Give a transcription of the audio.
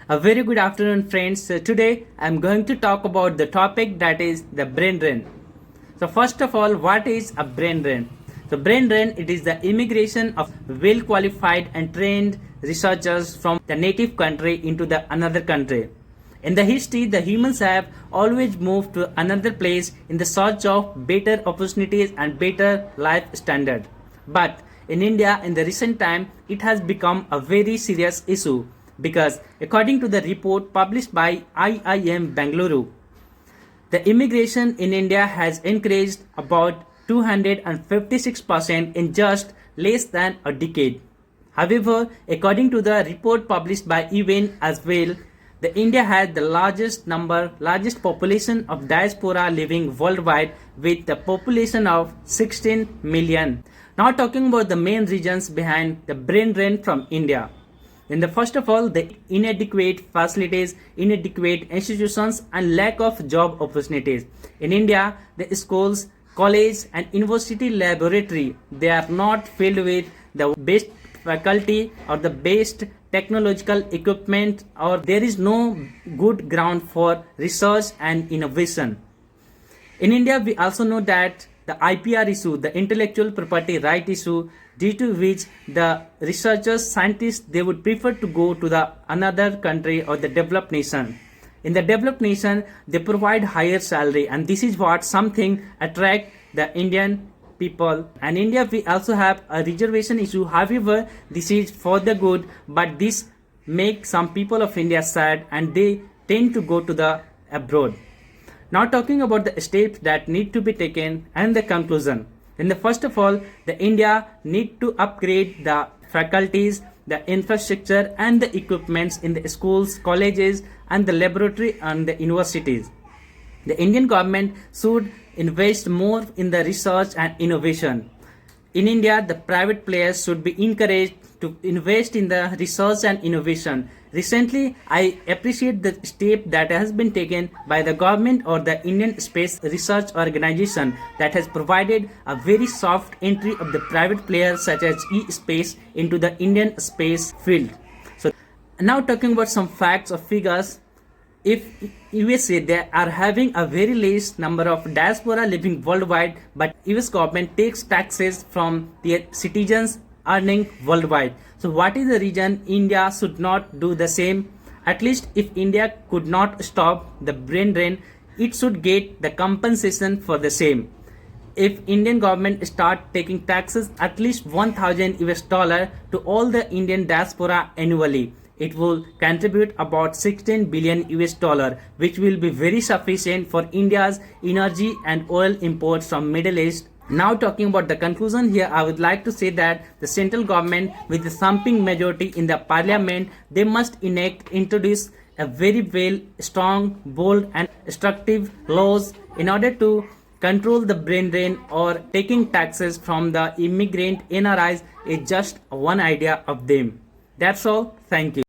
A very good afternoon, friends. Today I'm going to talk about the topic that is the brain drain. So, first of all, what is a brain drain? So, brain drain it is the immigration of well qualified and trained researchers from the native country into the another country. In the history, the humans have always moved to another place in the search of better opportunities and better life standard. But in India, in the recent time, it has become a very serious issue because according to the report published by IIM Bangalore, the immigration in India has increased about 256% in just less than a decade. However, according to the report published by UN as well, the India has the largest population of diaspora living worldwide with the population of 16 million. Now talking about the main reasons behind the brain drain from India. In the first of all, the inadequate facilities, inadequate institutions and lack of job opportunities. In India, the schools, college and university laboratory, they are not filled with the best faculty or the best technological equipment, or there is no good ground for research and innovation. In India, we also know that the IPR issue, the intellectual property right issue, due to which the researchers, scientists, they would prefer to go to the another country or the developed nation. In the developed nation, they provide higher salary, and this is what something attract the Indian people. And India, we also have a reservation issue. However, this is for the good, but this makes some people of India sad, and they tend to go to the abroad. Now talking about the steps that need to be taken and the conclusion. In the first of all, the India need to upgrade the faculties, the infrastructure and the equipments in the schools, colleges and the laboratory and the universities. The Indian government should invest more in the research and innovation. In India, the private players should be encouraged to invest in the research and innovation. Recently, I appreciate the step that has been taken by the government or the Indian Space Research Organization that has provided a very soft entry of the private players such as e-space into the Indian space field. So now talking about some facts or figures. If USA, they are having a very less number of diaspora living worldwide, but US government takes taxes from their citizens earning worldwide. So what is the reason India should not do the same? At least if India could not stop the brain drain, it should get the compensation for the same. If Indian government start taking taxes at least 1000 US dollar to all the Indian diaspora annually, it will contribute about 16 billion US dollar, which will be very sufficient for India's energy and oil imports from Middle East. Now talking about the conclusion here, I would like to say that the central government with a thumping majority in the parliament, they must introduce a very well strong, bold and structured laws in order to control the brain drain, or taking taxes from the immigrant NRIs is just one idea of them. That's all. Thank you.